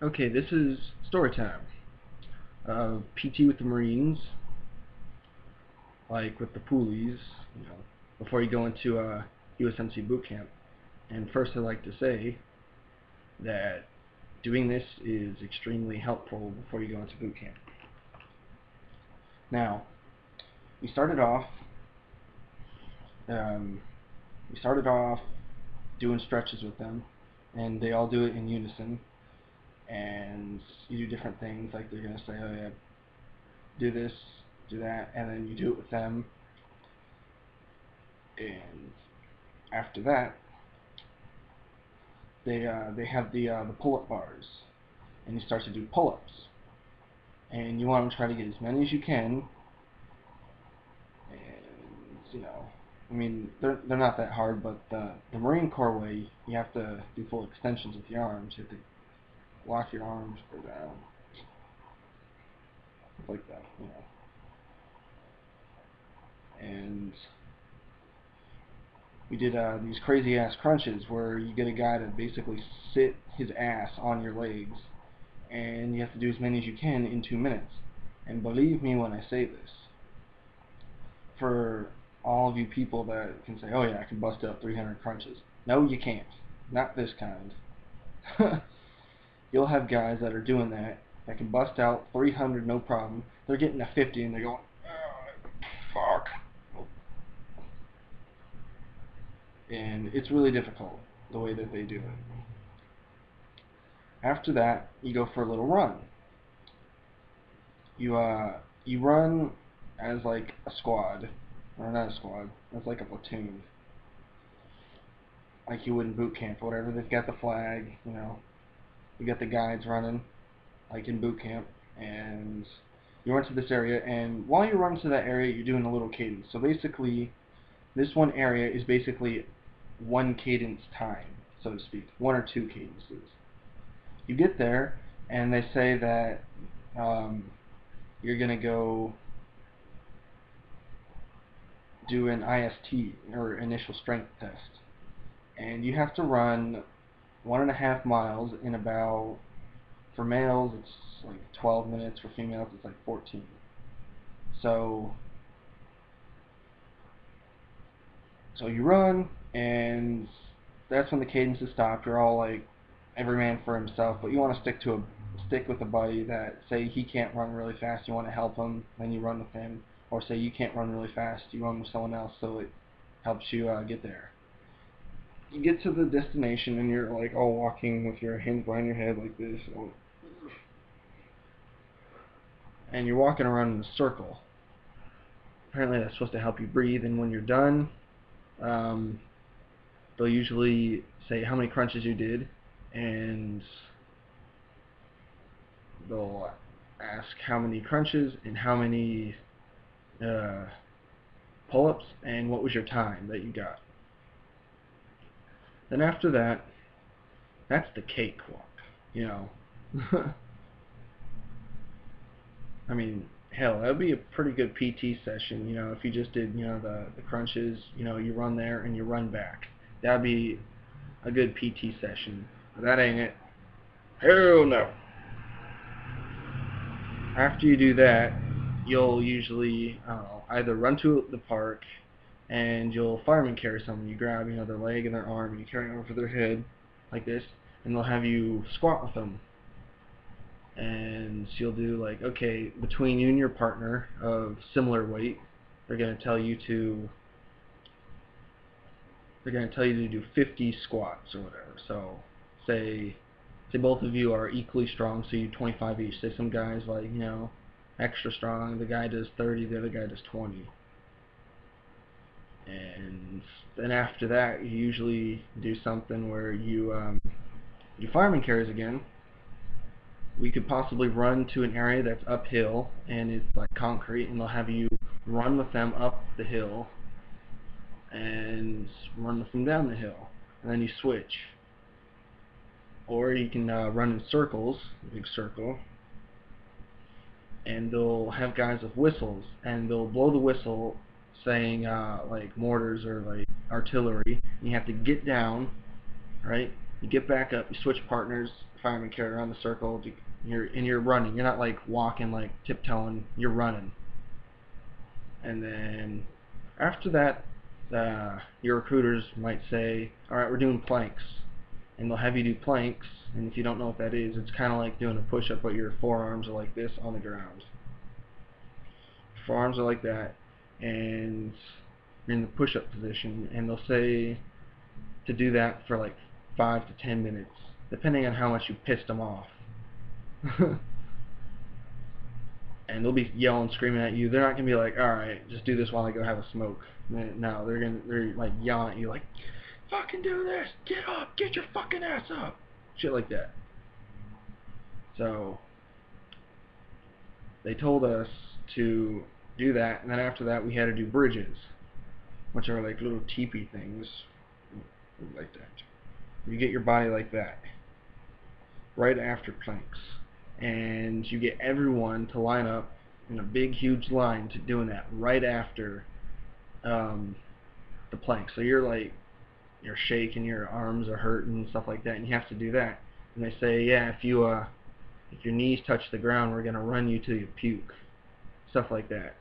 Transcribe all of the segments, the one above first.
Okay, this is story time. PT with the Marines, like with the poolies, you know, before you go into USMC boot camp. And first, I'd like to say that doing this is extremely helpful before you go into boot camp. Now, we started off. Um, we started off doing stretches with them, and they all do it in unison. And you do different things, like they're gonna say, "Oh yeah, do this, do that," and then you do it with them. And after that, they have the pull-up bars, and you start to do pull-ups, and you want to try to get as many as you can. And I mean, they're not that hard, but the Marine Corps way, you have to do full extensions with your arms. You have to lock your arms, go down, like that, And we did these crazy ass crunches where you get a guy to basically sit his ass on your legs, and you have to do as many as you can in 2 minutes. And believe me when I say this, for all of you people that can say, "Oh yeah, I can bust out 300 crunches." No, you can't. Not this kind. You'll have guys that are doing that can bust out 300 no problem. They're getting a 50 and they're going, "Oh, fuck." And it's really difficult the way that they do it. After that, you go for a little run. You run as like a squad, or not a squad, as like a platoon, like you would in boot camp or whatever. They've got the flag, you got the guides running, like in boot camp, and you run to this area, and while you run to that area, you're doing a little cadence. So basically, this one area is basically one cadence time, so to speak, one or two cadences. You get there, and they say that you're going to go do an IST, or initial strength test. And you have to run 1.5 miles in about, for males it's like 12 minutes, for females it's like 14. So you run, and that's when the cadences stop. You're all like every man for himself, but you want to stick with a buddy that, say he can't run really fast, you want to help him, then you run with him. Or say you can't run really fast, you run with someone else, so it helps you get there. You get to the destination, and you're like all walking with your hands behind your head like this, and you're walking around in a circle. Apparently that's supposed to help you breathe, and when you're done, they'll usually say how many crunches you did, and they'll ask how many crunches and how many pull-ups and what was your time that you got. Then after that, that's the cakewalk, you know. I mean, hell, that would be a pretty good PT session, if you just did, the crunches, you run there and you run back. That would be a good PT session. But that ain't it. Hell no. After you do that, you'll usually, I don't know, either run to the park and you'll fireman carry someone. You grab, their leg and their arm and you carry it over their head like this, and they'll have you squat with them. And you'll do like, okay, between you and your partner of similar weight, they're going to tell you to do 50 squats or whatever. So say both of you are equally strong, so you 25 each. Say some guys like, extra strong, the guy does 30, the other guy does 20. And then after that, you usually do something where you do fireman carries again. We could possibly run to an area that's uphill and it's like concrete, and they'll have you run with them up the hill and run with them down the hill, and then you switch. Or you can run in circles, a big circle, and they'll have guys with whistles, and they'll blow the whistle saying like mortars or like artillery, and you have to get down, right? You get back up, you switch partners fireman carry around the circle. You're running. You're not like walking, like tiptoeing. You're running. And then after that, your recruiters might say, all right, we're doing planks. And they'll have you do planks. And if you don't know what that is, it's kind of like doing a push-up, but your forearms are like this on the ground. Forearms are like that. And you're in the push-up position. And they'll say to do that for like 5 to 10 minutes, depending on how much you pissed them off. And they'll be yelling, screaming at you. They're not gonna be like, all right, just do this while I go have a smoke. No, they're like yelling at you, like, fucking do this, get up, get your fucking ass up, shit like that. So they told us to do that, and then after that we had to do bridges, which are like little teepee things, like that. You get your body like that right after planks. And you get everyone to line up in a big huge line to doing that right after the plank. So you're shaking, your arms are hurting and stuff like that, and you have to do that. And they say, yeah, if your knees touch the ground, we're gonna run you till you puke, stuff like that.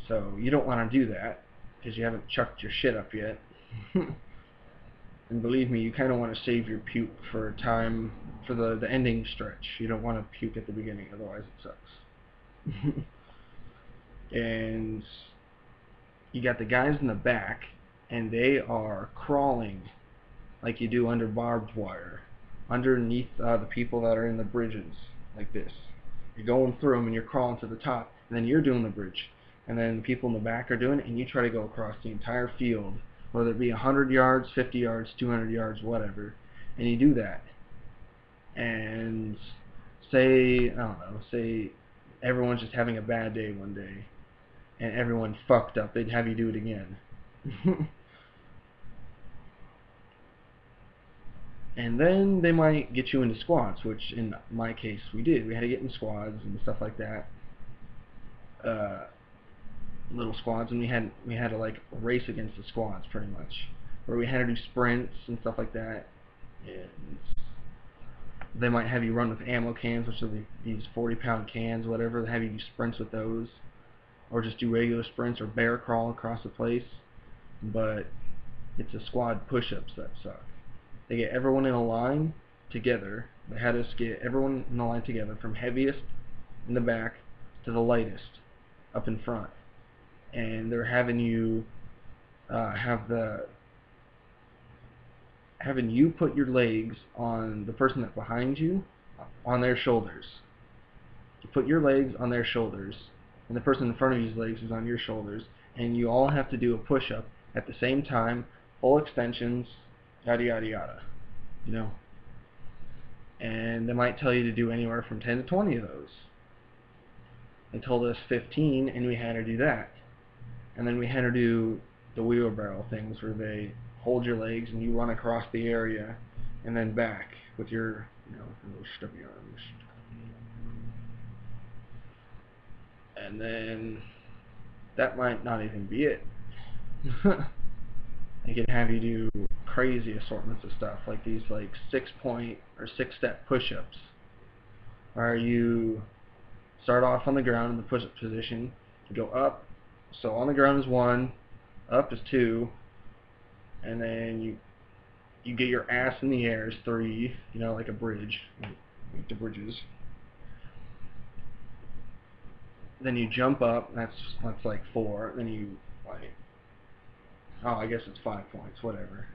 So you don't want to do that because you haven't chucked your shit up yet. And believe me, you kind of want to save your puke for time for the ending stretch. You don't want to puke at the beginning, otherwise it sucks. And you got the guys in the back, and they are crawling like you do under barbed wire, underneath the people that are in the bridges, like this. You're going through them, and you're crawling to the top, and then you're doing the bridge. And then the people in the back are doing it, and you try to go across the entire field, whether it be 100 yards, 50 yards, 200 yards, whatever, and you do that. And say, I don't know, say everyone's just having a bad day one day, and everyone fucked up, they'd have you do it again. And then they might get you into squads, which in my case we did. We had to get in squads and stuff like that. Little squads, and we had to like race against the squads pretty much, where we had to do sprints and stuff like that. And they might have you run with ammo cans, which are these 40-pound cans, whatever. They have you do sprints with those, or just do regular sprints or bear crawl across the place. But it's the squad push-ups that suck. They get everyone in a line together. They had us get everyone in a line together, from heaviest in the back to the lightest up in front. And they're having you having you put your legs on the person that's behind you, on their shoulders. You put your legs on their shoulders, and the person in front of you's legs is on your shoulders, and you all have to do a push-up at the same time, full extensions, yada yada yada, you know. And they might tell you to do anywhere from 10 to 20 of those. They told us 15, and we had to do that. And then we had to do the wheelbarrow things, where they hold your legs and you run across the area and then back with your, little stubby arms. And then that might not even be it. They could have you do crazy assortments of stuff, like these 6-point or 6-step push-ups, where you start off on the ground in the push-up position, you go up. So on the ground is 1, up is 2, and then you get your ass in the air is 3, like a bridge, like the bridges. Then you jump up, that's like 4, then you I guess it's 5 points, whatever.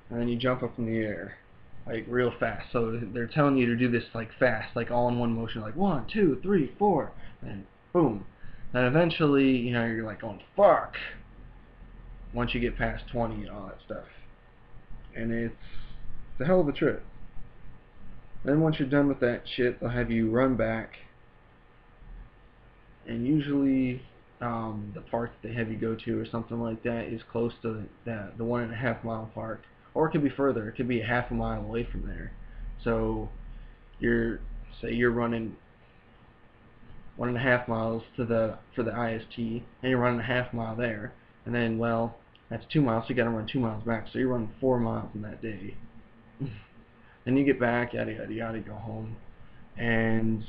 And then you jump up in the air, like real fast. So they're telling you to do this fast, all in one motion, 1, 2, 3, 4, and boom. And eventually, you're going, fuck, once you get past 20 and all that stuff. And it's a hell of a trip. Then once you're done with that shit, they'll have you run back. And usually, the park that they have you go to or something like that is close to the 1.5 mile park. Or it could be further. It could be a half a mile away from there. So, say you're running 1.5 miles for the IST, and you're running a half mile there, and then, that's 2 miles, so you got to run 2 miles back, so you're running 4 miles in that day. Then you get back, yada yada yada, go home, and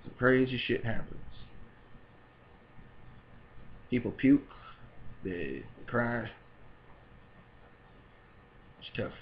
some crazy shit happens. People puke, they cry. It's tough.